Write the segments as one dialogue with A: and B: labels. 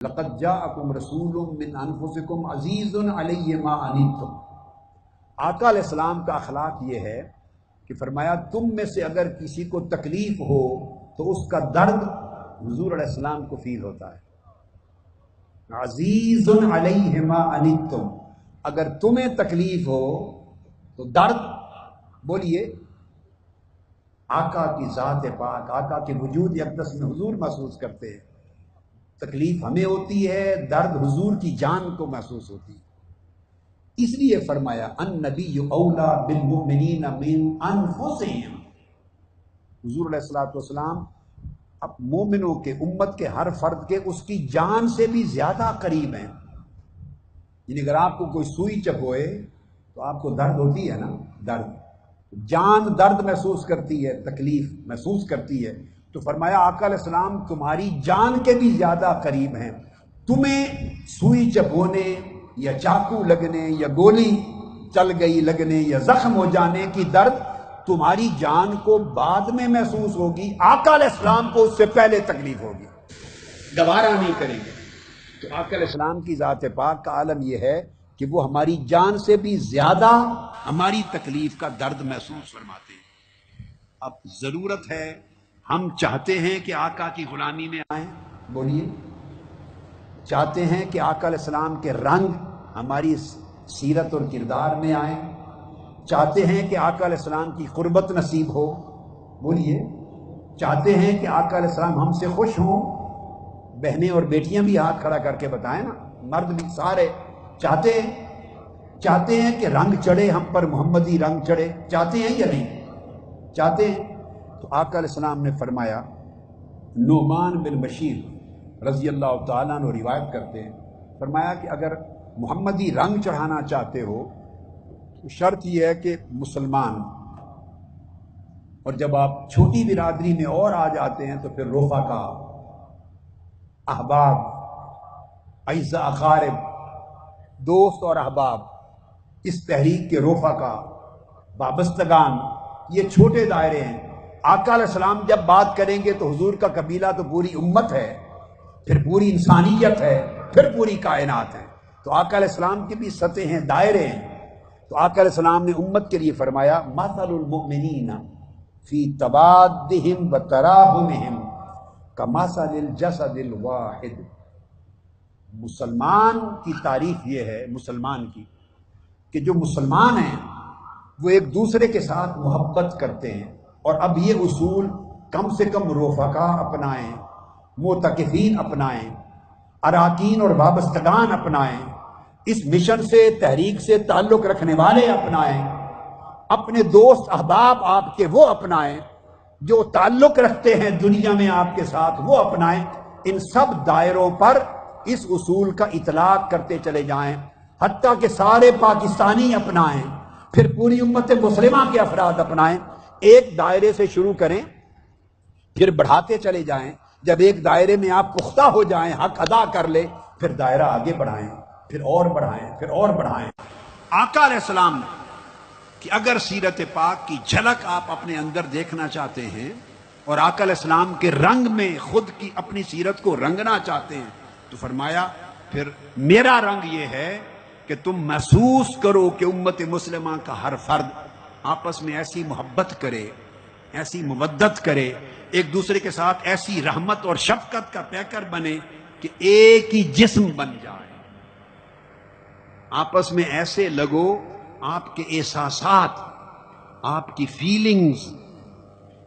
A: لقد جاءکم رسول من انفسکم عزیز علیہ ما عنتم۔ آقا علیہ السلام کا اخلاق یہ ہے کہ فرمایا تم میں سے اگر کسی کو تکلیف ہو تو اس کا درد حضور علیہ السلام کو فیل ہوتا ہے۔ عزیز علیہ ما عنتم، اگر تمہیں تکلیف ہو تو درد بولیے آقا کی ذات پاک، آقا کے وجود اقدس میں حضور محسوس کرتے ہیں۔ تکلیف ہمیں ہوتی ہے، درد حضور کی جان کو محسوس ہوتی ہے۔ اس لیے فرمایا النبی اولا بالمؤمنین من انفسہم، حضور علیہ الصلوۃ والسلام اب مومنوں کے، امت کے ہر فرد کے اس کی جان سے بھی زیادہ قریب ہیں۔ یعنی اگر آپ کو کوئی سوئی چبھوئے تو آپ کو درد ہوتی ہے نا، درد، جان درد محسوس کرتی ہے، تکلیف محسوس کرتی ہے۔ تو فرمایا آقا علیہ السلام تمہاری جان کے بھی زیادہ قریب ہیں۔ تمہیں سوئی چبھونے یا چاقو لگنے یا گولی چل گئی لگنے یا زخم ہو جانے کی درد تمہاری جان کو بعد میں محسوس ہوگی، آقا علیہ السلام کو اس سے پہلے تکلیف ہوگی، گوارا نہیں کریں گے۔ تو آقا علیہ السلام کی ذات پاک کا عالم یہ ہے کہ وہ ہماری جان سے بھی زیادہ ہماری تکلیف کا درد محسوس فرماتے ہیں۔ اب ضرورت ہے، ہم چاہتے ہیں کہ آقا کی غلامی میں آئیں، بولیے، چاہتے ہیں کہ آقا علیہ السلام کے رنگ ہماری سیرت اور کردار میں آئیں، چاہتے ہیں کہ آقا علیہ السلام کی قربت نصیب ہو، بولیے، چاہتے ہیں کہ آقا علیہ السلام ہم سے خوش ہوں۔ بہنیں اور بیٹیاں بھی ہاتھ کھڑا کر کے بتائیں نا، مرد بھی سارے چاہتے ہیں کہ رنگ چڑھے ہم پر، محمدی رنگ چڑھے، چاہتے ہیں یا نہیں چاہتے ہیں؟ تو آقا علیہ السلام نے فرمایا، نعمان بن بشیر رضی اللہ تعالیٰ عنہ روایت کرتے ہیں، فرمایا کہ اگر محمدی رنگ چڑھانا چاہتے ہو تو شرط یہ ہے کہ مسلمان، اور جب آپ چھوٹی برادری میں اور آ جاتے ہیں تو پھر رفقا، احباب، اعزاء اقارب، دوست اور احباب، اس تحریک کے رفقا، وابستگان، یہ چھوٹے دائرے ہیں۔ آقا علیہ السلام جب بات کریں گے تو حضور کا قبیلہ تو پوری امت ہے، پھر پوری انسانیت ہے، پھر پوری کائنات ہے۔ تو آقا علیہ السلام کی بھی سطح ہیں، دائرے ہیں۔ تو آقا علیہ السلام نے امت کے لیے فرمایا، مثل المؤمنین فی توادہم و تراحمہم کمثل الجسد الواحد۔ مسلمان کی تعریف یہ ہے، مسلمان کی، کہ جو مسلمان ہیں وہ ایک دوسرے کے ساتھ محبت کرتے ہیں۔ اور اب یہ اصول کم سے کم رفقا اپنائیں، معتکفین اپنائیں، اراکین اور وابستگان اپنائیں، اس مشن سے، تحریک سے تعلق رکھنے والے اپنائیں، اپنے دوست احباب آپ کے وہ اپنائیں، جو تعلق رکھتے ہیں دنیا میں آپ کے ساتھ وہ اپنائیں۔ ان سب دائروں پر اس اصول کا اطلاق کرتے چلے جائیں، حتیٰ کہ سارے پاکستانی اپنائیں، پھر پوری امت مسلمہ کے افراد اپنائیں۔ ایک دائرے سے شروع کریں، پھر بڑھاتے چلے جائیں۔ جب ایک دائرے میں آپ پختہ ہو جائیں، حق ادا کر لیں، پھر دائرہ آگے بڑھائیں، پھر اور بڑھائیں، پھر اور بڑھائیں۔ آقا علیہ السلام کہ اگر سیرت پاک کی جھلک آپ اپنے اندر دیکھنا چاہتے ہیں اور آقا علیہ السلام کے رنگ میں خود کی اپنی سیرت کو رنگنا چاہتے ہیں تو فرمایا پھر میرا رنگ یہ ہے کہ تم محسوس کرو کہ امت مسلمہ کا ہر فرد آپس میں ایسی محبت کرے، ایسی مودت کرے، ایک دوسرے کے ساتھ ایسی رحمت اور شفقت کا پیکر بنے کہ ایک ہی جسم بن جائے۔ آپس میں ایسے لگو، آپ کے احساسات، آپ کی فیلنگز،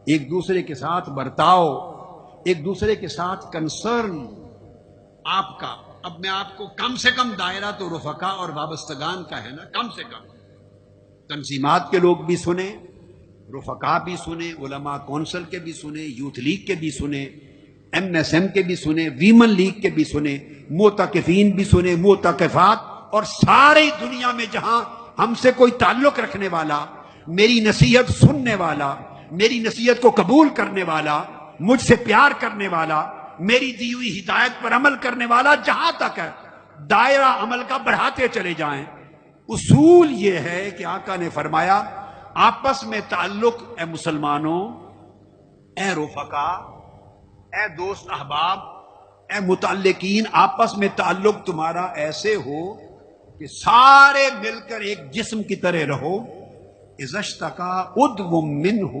A: ایک دوسرے کے ساتھ برتاؤ، ایک دوسرے کے ساتھ کنسرن آپ کا۔ اب میں آپ کو کم سے کم دائرہ تو رفقا اور وابستگان کا ہے نا، کم سے کم تنظیمات کے لوگ بھی سنیں، رفقا بھی سنیں، علماء کونسل کے بھی سنیں، یوتھ لیگ کے بھی سنیں، ایم ایس ایم کے بھی سنیں، ویمن لیگ کے بھی سنیں، معتکفین بھی سنیں، معتکفات، اور ساری دنیا میں جہاں ہم سے کوئی تعلق رکھنے والا، میری نصیحت سننے والا، میری نصیحت کو قبول کرنے والا، مجھ سے پیار کرنے والا، میری دی ہوئی ہدایت پر عمل کرنے والا، جہاں تک ہے دائرہ عمل کا بڑھاتے چلے جائیں۔ اصول یہ ہے کہ آقا نے فرمایا آپس میں تعلق، اے مسلمانوں، اے رفقا، اے دوست احباب، اے متعلقین آپس میں تعلق تمہارا ایسے ہو کہ سارے مل کر ایک جسم کی طرح رہو. اذا اشتکا عضو منہ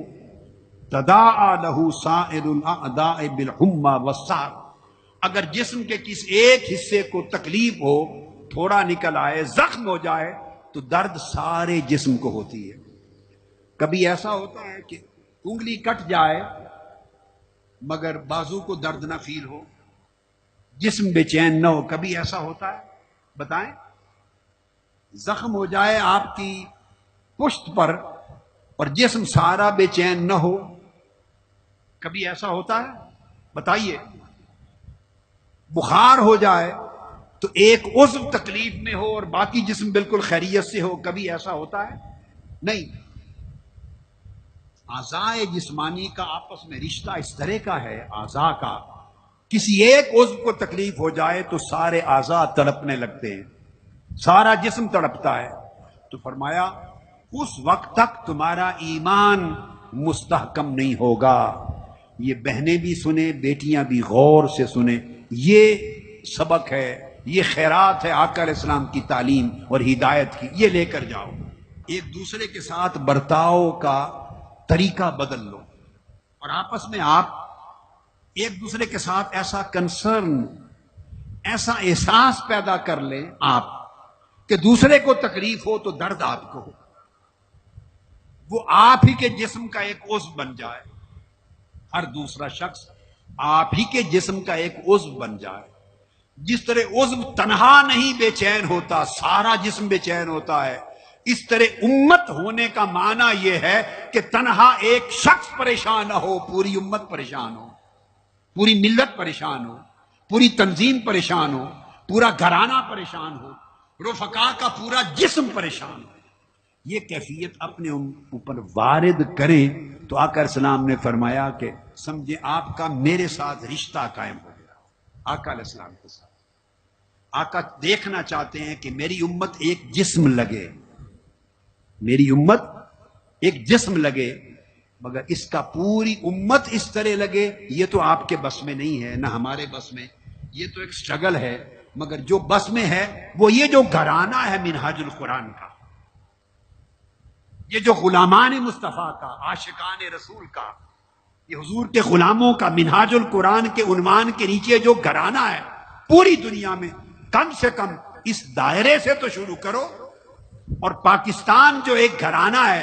A: تداعی لہ سائر الاعضاء بالحمى والسہر. اگر جسم کے کسی ایک حصے کو تکلیف ہو، تھوڑا نکل آئے، زخم ہو جائے، تو درد سارے جسم کو ہوتی ہے. کبھی ایسا ہوتا ہے کہ انگلی کٹ جائے مگر بازو کو درد نہ فیل ہو، جسم بے چین نہ ہو. کبھی ایسا ہوتا ہے؟ بتائیں. زخم ہو جائے آپ کی پشت پر اور جسم سارا بے چین نہ ہو، کبھی ایسا ہوتا ہے؟ بتائیے. بخار ہو جائے تو ایک عضو تکلیف میں ہو اور باقی جسم بالکل خیریت سے ہو، کبھی ایسا ہوتا ہے؟ نہیں. اعضاء جسمانی کا آپس میں رشتہ اس طرح کا ہے، اعضاء کا کسی ایک عضو کو تکلیف ہو جائے تو سارے اعضاء تڑپنے لگتے ہیں، سارا جسم تڑپتا ہے. تو فرمایا اس وقت تک تمہارا ایمان مستحکم نہیں ہوگا. یہ بہنیں بھی سنیں، بیٹیاں بھی غور سے سنیں، یہ سبق ہے، یہ خیرات ہے آقا علیہ السلام کی تعلیم اور ہدایت کی. یہ لے کر جاؤ. ایک دوسرے کے ساتھ برتاؤ کا طریقہ بدل لو، اور آپس میں آپ ایک دوسرے کے ساتھ ایسا کنسرن، ایسا احساس پیدا کر لیں آپ کہ دوسرے کو تکلیف ہو تو درد آپ کو ہو، وہ آپ ہی کے جسم کا ایک عضو بن جائے. ہر دوسرا شخص آپ ہی کے جسم کا ایک عضو بن جائے. جس طرح عضو تنہا نہیں بے چین ہوتا، سارا جسم بے چین ہوتا ہے، اس طرح امت ہونے کا معنی یہ ہے کہ تنہا ایک شخص پریشان نہ ہو، پوری امت پریشان ہو، پوری ملت پریشان ہو، پوری تنظیم پریشان ہو، پورا گھرانہ پریشان ہو، رفقا کا پورا جسم پریشان ہو. یہ کیفیت اپنے اوپر وارد کریں تو آقا علیہ السلام نے فرمایا کہ سمجھے آپ کا میرے ساتھ رشتہ قائم ہو گیا. آقا علیہ السلام کے ساتھ آقا دیکھنا چاہتے ہیں کہ میری امت ایک جسم لگے، میری امت ایک جسم لگے، مگر اس کا پوری امت اس طرح لگے یہ تو آپ کے بس میں نہیں ہے، نہ ہمارے بس میں. یہ تو ایک سٹرگل ہے، مگر جو بس میں ہے وہ یہ جو گھرانہ ہے منہاج القرآن کا، یہ جو غلامان مصطفیٰ کا، عاشقان رسول کا، یہ حضور کے غلاموں کا منہاج القرآن کے عنوان کے نیچے جو گھرانہ ہے پوری دنیا میں، کم سے کم اس دائرے سے تو شروع کرو. اور پاکستان جو ایک گھرانہ ہے،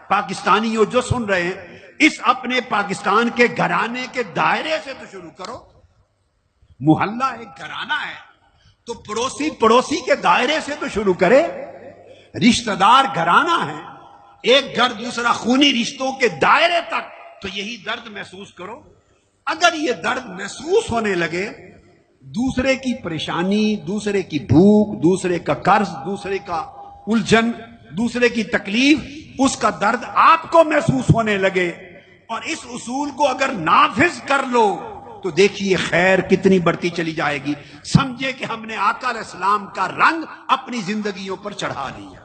A: پاکستانیوں جو سن رہے ہیں، اس اپنے پاکستان کے گھرانے کے دائرے سے تو شروع کرو. محلہ ایک گھرانہ ہے تو پڑوسی پڑوسی کے دائرے سے تو شروع کرے. رشتہ دار گھرانہ ہے، ایک گھر دوسرا خونی رشتوں کے دائرے تک تو یہی درد محسوس کرو. اگر یہ درد محسوس ہونے لگے، دوسرے کی پریشانی، دوسرے کی بھوک، دوسرے کا قرض، دوسرے کا الجھن، دوسرے کی تکلیف، اس کا درد آپ کو محسوس ہونے لگے، اور اس اصول کو اگر نافذ کر لو تو دیکھیے خیر کتنی بڑھتی چلی جائے گی. سمجھے کہ ہم نے آقا علیہ السلام کا رنگ اپنی زندگیوں پر چڑھا لیا.